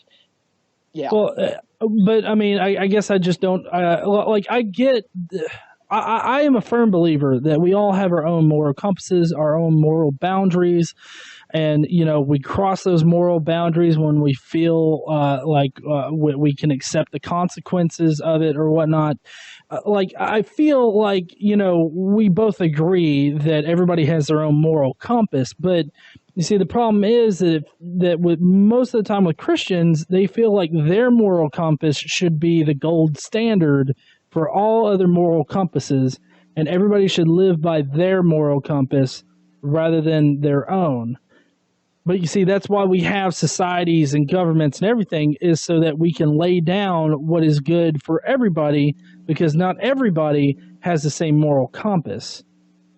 yeah. Well, but I mean, I guess I just don't like. I get. I am a firm believer that we all have our own moral compasses, our own moral boundaries, and we cross those moral boundaries when we feel like we can accept the consequences of it or whatnot. Like I feel like we both agree that everybody has their own moral compass, but you see the problem is that with most of the time with Christians, they feel like their moral compass should be the gold standard for all other moral compasses, and everybody should live by their moral compass rather than their own. But you see, that's why we have societies and governments and everything, is so that we can lay down what is good for everybody, because not everybody has the same moral compass.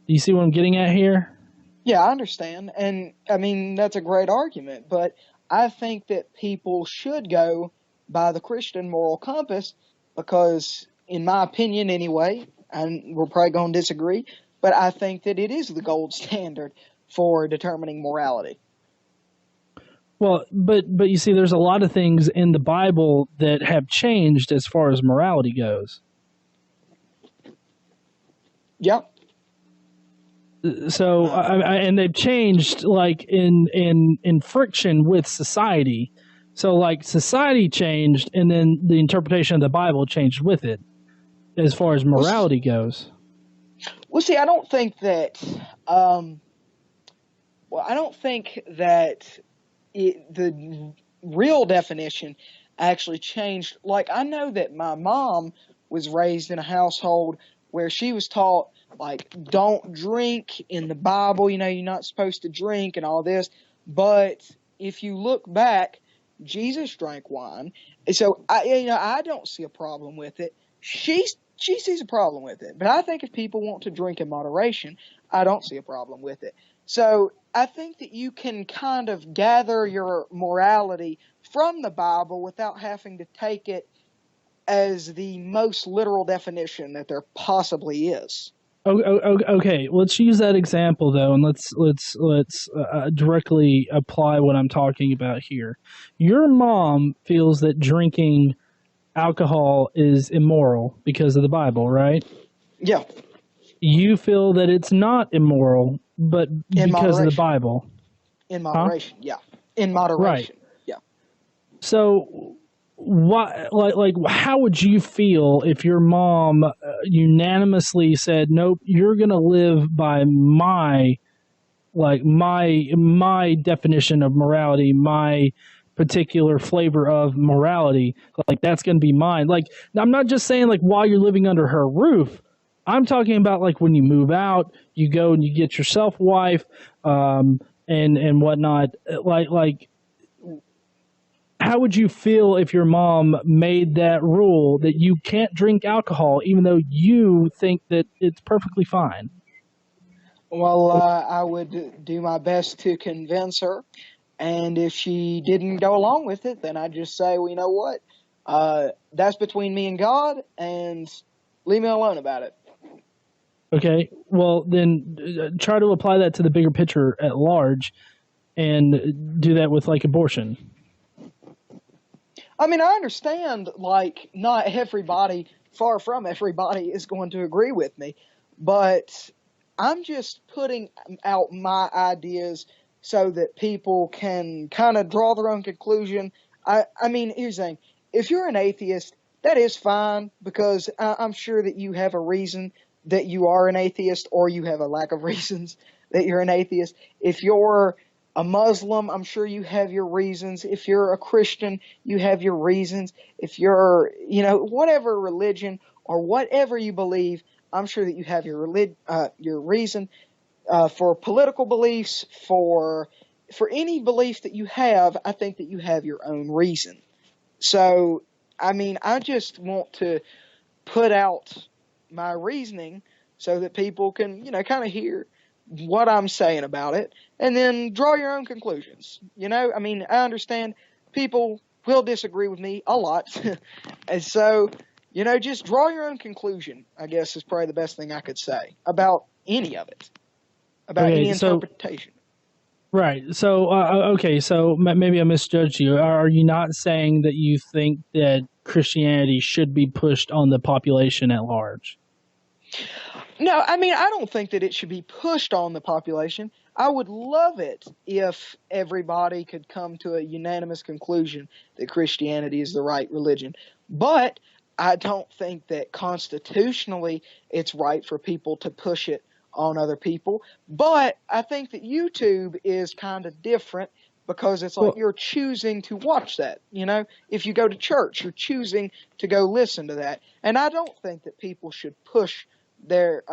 Do you see what I'm getting at here? Yeah, I understand. And I mean, that's a great argument, but I think that people should go by the Christian moral compass because, in my opinion anyway, and we're probably going to disagree, but I think that it is the gold standard for determining morality. Well, but you see, there's a lot of things in the Bible that have changed as far as morality goes. Yep. So, and they've changed like in friction with society. So, like society changed, and then the interpretation of the Bible changed with it, as far as morality goes. Well, see, I don't think that. I don't think that the real definition actually changed. Like, I know that my mom was raised in a household where she was taught, like, don't drink in the Bible, you're not supposed to drink and all this. But if you look back, Jesus drank wine. And so I don't see a problem with it. She sees a problem with it. But I think if people want to drink in moderation, I don't see a problem with it. So I think that you can kind of gather your morality from the Bible without having to take it as the most literal definition that there possibly is. Okay, let's use that example though, and let's directly apply what I'm talking about here. Your mom feels that drinking alcohol is immoral because of the Bible, right? Yeah. You feel that it's not immoral, but because of the Bible. In moderation, yeah. In moderation, right. Yeah. So, what, like, how would you feel if your mom unanimously said, "Nope, you're going to live by my definition of morality, my particular flavor of morality. Like, that's going to be mine. Like, I'm not just saying like while you're living under her roof. I'm talking about like when you move out, you go and you get yourself a wife, and whatnot. Like, how would you feel if your mom made that rule that you can't drink alcohol, even though you think that it's perfectly fine? Well, I would do my best to convince her. And if she didn't go along with it, then I'd just say, well, you know what? That's between me and God, and leave me alone about it. Okay, well, then try to apply that to the bigger picture at large and do that with, like, abortion. I mean, I understand, like, not everybody, far from everybody, is going to agree with me, but I'm just putting out my ideas so that people can kind of draw their own conclusion. I mean, here's the thing. If you're an atheist, that is fine, because I'm sure that you have a reason that you are an atheist, or you have a lack of reasons that you're an atheist. If you're a Muslim, I'm sure you have your reasons. If you're a Christian, you have your reasons. If you're, whatever religion or whatever you believe, I'm sure that you have your reason. For political beliefs, for any belief that you have, I think that you have your own reason. So, I mean, I just want to put out my reasoning so that people can, kind of hear what I'm saying about it, and then draw your own conclusions. I mean, I understand people will disagree with me a lot. And so, just draw your own conclusion, I guess, is probably the best thing I could say about any of it, about any interpretation. Right. So, okay. So maybe I misjudged you. Are you not saying that you think that Christianity should be pushed on the population at large? No, I mean, I don't think that it should be pushed on the population. I would love it if everybody could come to a unanimous conclusion that Christianity is the right religion. But I don't think that constitutionally it's right for people to push it on other people. But I think that YouTube is kind of different, because it's like you're choosing to watch that. If you go to church, you're choosing to go listen to that. And I don't think that people should push their,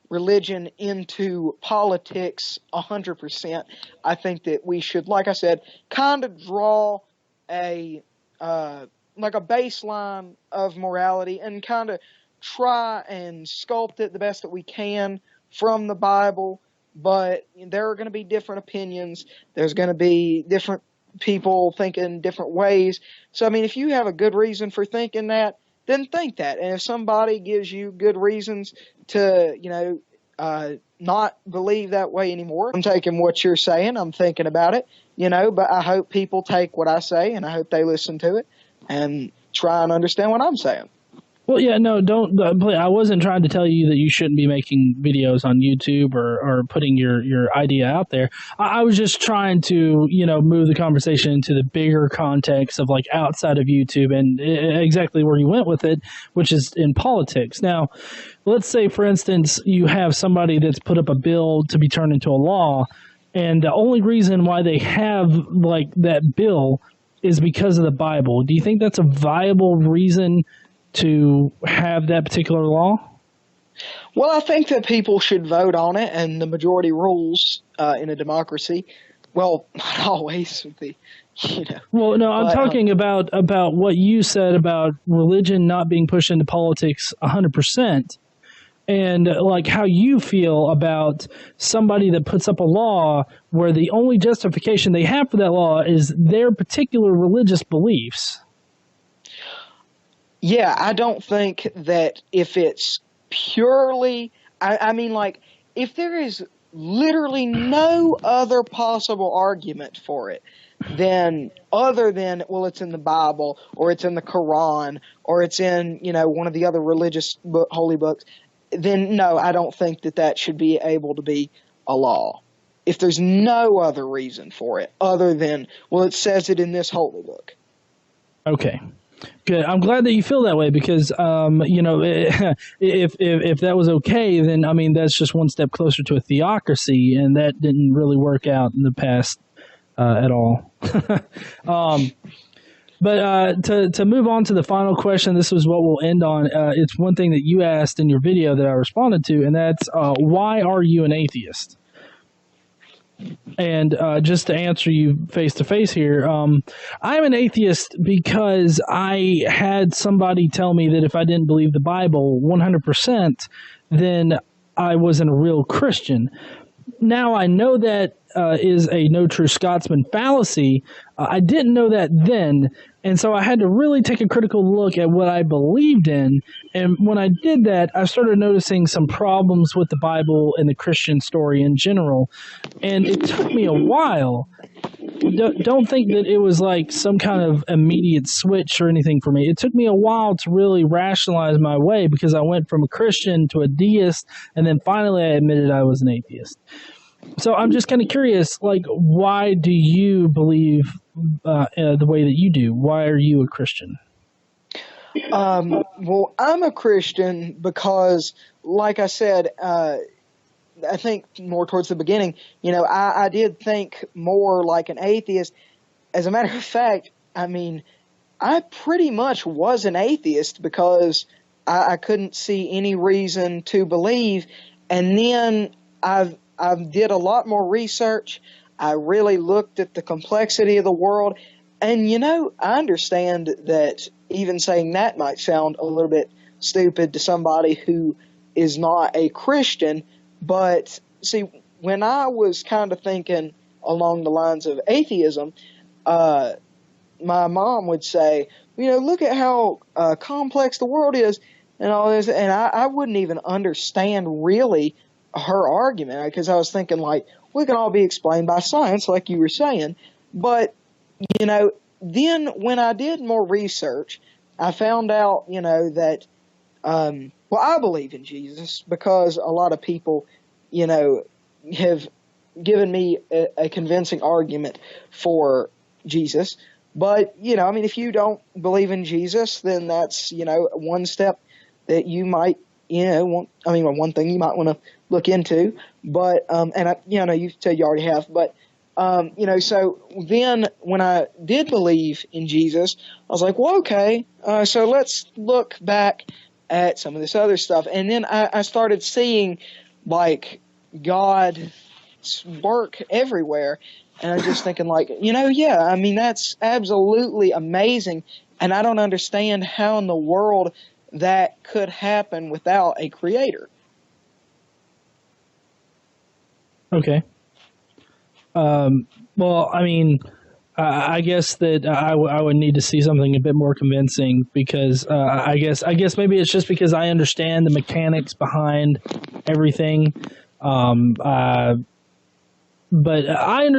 religion into politics 100%. I think that we should, like I said, kind of draw a baseline of morality and kind of try and sculpt it the best that we can from the Bible. But there are going to be different opinions. There's going to be different people thinking different ways. So, I mean, if you have a good reason for thinking that, then think that. And if somebody gives you good reasons to, not believe that way anymore, I'm taking what you're saying. I'm thinking about it, but I hope people take what I say, and I hope they listen to it and try and understand what I'm saying. Well, yeah, no, don't. I wasn't trying to tell you that you shouldn't be making videos on YouTube or putting your idea out there. I was just trying to, move the conversation into the bigger context of, like, outside of YouTube and exactly where you went with it, which is in politics. Now, let's say, for instance, you have somebody that's put up a bill to be turned into a law, and the only reason why they have, like, that bill is because of the Bible. Do you think that's a viable reason to have that particular law? Well, I think that people should vote on it, and the majority rules in a democracy. Well, not always. Well, no, I'm talking about what you said about religion not being pushed into politics 100%, and like how you feel about somebody that puts up a law where the only justification they have for that law is their particular religious beliefs. Yeah, I don't think that if it's purely, I mean, like, if there is literally no other possible argument for it, then other than, well, it's in the Bible, or it's in the Quran, or it's in, one of the other religious holy books, then no, I don't think that should be able to be a law. If there's no other reason for it other than, well, it says it in this holy book. Okay. Good. I'm glad that you feel that way, because, if that was okay, then, I mean, that's just one step closer to a theocracy, and that didn't really work out in the past at all. But to move on to the final question, this is what we'll end on. It's one thing that you asked in your video that I responded to, and that's why are you an atheist? And just to answer you face to face here, I'm an atheist because I had somebody tell me that if I didn't believe the Bible 100%, then I wasn't a real Christian. Now I know that is a no true Scotsman fallacy. I didn't know that then, and so I had to really take a critical look at what I believed in. And when I did that, I started noticing some problems with the Bible and the Christian story in general. And it took me a while. Don't think that it was like some kind of immediate switch or anything for me. It took me a while to really rationalize my way because I went from a Christian to a deist, and then finally I admitted I was an atheist. So I'm just kind of curious, like, why do you believe the way that you do? Why are you a Christian? Well, I'm a Christian because, like I said, I think more towards the beginning, I did think more like an atheist. As a matter of fact, I mean, I pretty much was an atheist because I couldn't see any reason to believe. And then I did a lot more research. I really looked at the complexity of the world. And, I understand that even saying that might sound a little bit stupid to somebody who is not a Christian. But, see, when I was kind of thinking along the lines of atheism, my mom would say, look at how complex the world is and all this. And I wouldn't even understand really her argument because I was thinking, like, we can all be explained by science, like you were saying. But, then when I did more research, I found out, that, well, I believe in Jesus because a lot of people, have given me a convincing argument for Jesus. But, if you don't believe in Jesus, then that's, one step that you might, one thing you might want to look into. But, you said you already have, but, so then when I did believe in Jesus, I was like, well, okay, so let's look back at some of this other stuff. And then I started seeing, like, God's work everywhere. And I was just thinking, like, that's absolutely amazing. And I don't understand how in the world that could happen without a creator. Okay. Well, I mean, I guess that I would need to see something a bit more convincing because I guess maybe it's just because I understand the mechanics behind everything. But I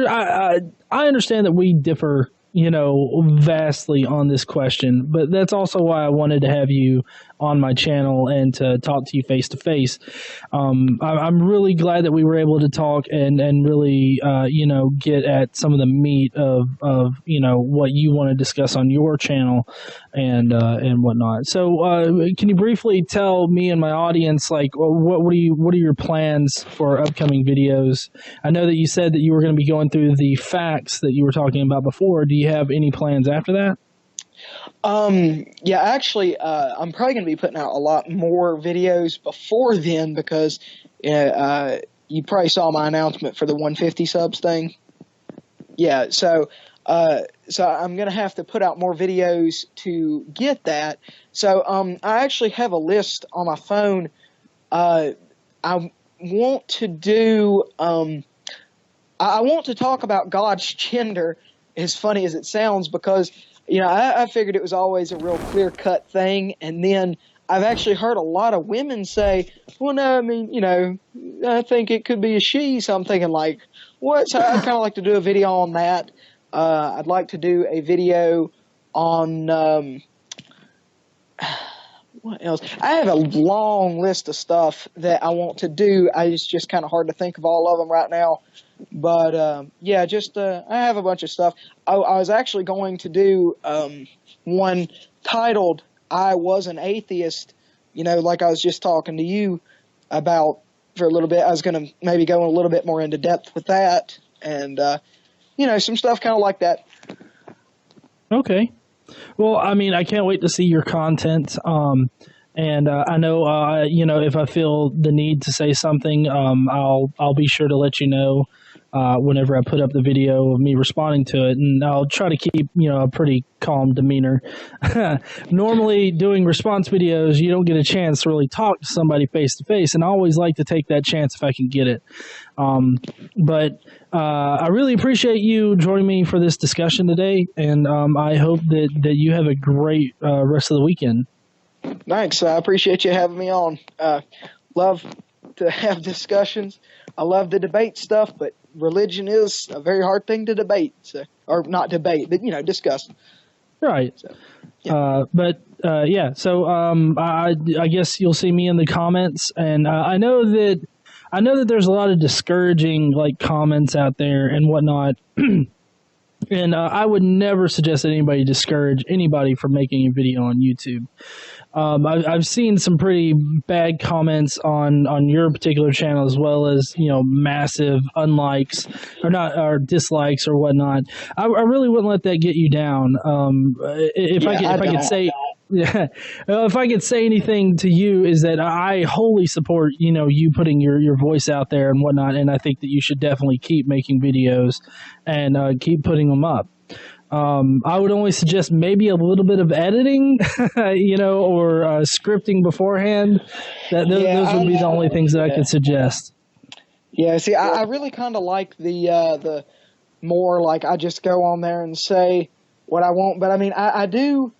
understand that we differ, vastly on this question. But that's also why I wanted to have you on my channel and to talk to you face to face. I'm really glad that we were able to talk and really, get at some of the meat of what you want to discuss on your channel and whatnot. So, can you briefly tell me and my audience, like, what are your plans for upcoming videos? I know that you said that you were going to be going through the facts that you were talking about before. Do you have any plans after that? Yeah, actually, I'm probably going to be putting out a lot more videos before then because, you probably saw my announcement for the 150 subs thing. Yeah, so I'm going to have to put out more videos to get that. So, I actually have a list on my phone. I want to do, I want to talk about God's gender, as funny as it sounds, because I figured it was always a real clear-cut thing, and then I've actually heard a lot of women say, well, no, I mean, I think it could be a she, so I'm thinking, like, what? So I'd kind of like to do a video on that. I'd like to do a video on, what else? I have a long list of stuff that I want to do. It's just kind of hard to think of all of them right now. But, I have a bunch of stuff. I was actually going to do one titled, I Was an Atheist, like I was just talking to you about for a little bit. I was going to maybe go a little bit more into depth with that. And, some stuff kind of like that. Okay. Well, I mean, I can't wait to see your content. And I know, if I feel the need to say something, I'll be sure to let you know whenever I put up the video of me responding to it, and I'll try to keep a pretty calm demeanor. Normally, doing response videos, you don't get a chance to really talk to somebody face to face, and I always like to take that chance if I can get it. But I really appreciate you joining me for this discussion today, and I hope that you have a great rest of the weekend. Thanks. I appreciate you having me on. Love to have discussions. I love to debate stuff, but religion is a very hard thing to debate. So, or not debate, but, discuss. Right. So, yeah. So I guess you'll see me in the comments, and I know that there's a lot of discouraging comments out there and whatnot. And I would never suggest that anybody discourage anybody from making a video on YouTube. I've seen some pretty bad comments on your particular channel, as well as massive unlikes or dislikes or whatnot. I really wouldn't let that get you down. If I could say anything to you, is that I wholly support you putting your voice out there and whatnot, and I think that you should definitely keep making videos and keep putting them up. I would only suggest maybe a little bit of editing, or scripting beforehand. Those would be the only things that I could suggest. Yeah, see, I really kind of like the more I just go on there and say what I want, but I mean, I do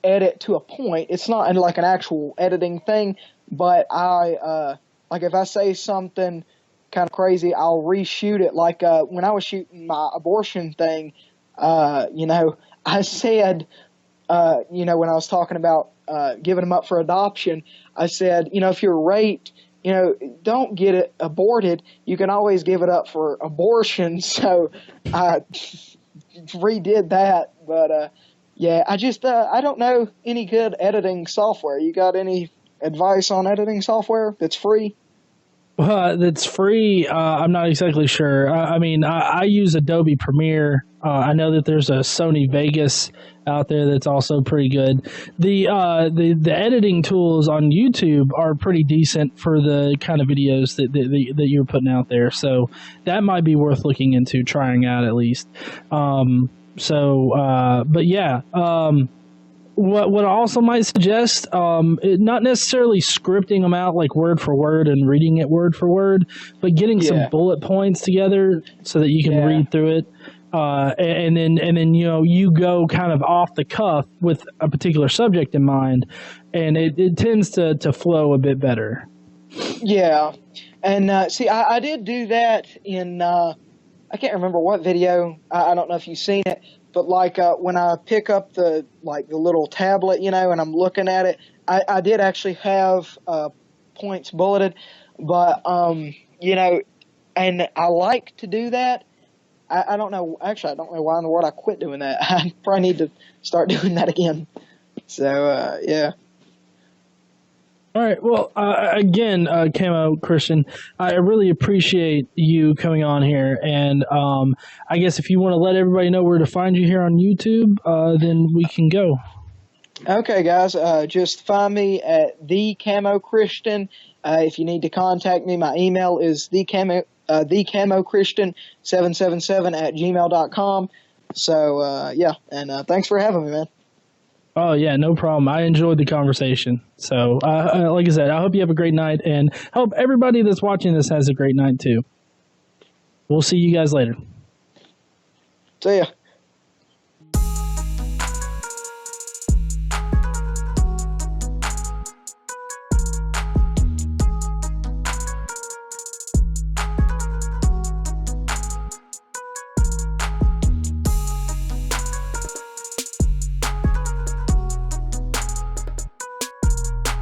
edit to a point. It's not like an actual editing thing, but I if I say something kind of crazy, I'll reshoot it. Like when I was shooting my abortion thing, I said, when I was talking about giving them up for adoption, I said, if you're raped, don't get it aborted. You can always give it up for abortion. So I redid that, but yeah, I don't know any good editing software. You got any advice on editing software that's free? That's free. I'm not exactly sure. I use Adobe Premiere. I know that there's a Sony Vegas out there that's also pretty good. The editing tools on YouTube are pretty decent for the kind of videos that you're putting out there. So that might be worth looking into, trying out at least. But yeah. What I also might suggest, not necessarily scripting them out like word for word and reading it word for word, but getting some bullet points together so that you can read through it, and then you go kind of off the cuff with a particular subject in mind, and it tends to flow a bit better. Yeah, and see, I did do that in I can't remember what video. I don't know if you've seen it. But when I pick up the little tablet, and I'm looking at it, I did actually have points bulleted, but and I like to do that. I don't know. Actually, I don't know why in the world I quit doing that. I probably need to start doing that again. So yeah. All right. Well, again, CamoChristian, I really appreciate you coming on here. And I guess if you want to let everybody know where to find you here on YouTube, then we can go. Okay, guys. Just find me at CamoChristian. If you need to contact me, my email is theCamoChristian777@gmail.com. So, yeah. And thanks for having me, man. Oh, yeah, no problem. I enjoyed the conversation. So, like I said, I hope you have a great night, and I hope everybody that's watching this has a great night, too. We'll see you guys later. See ya.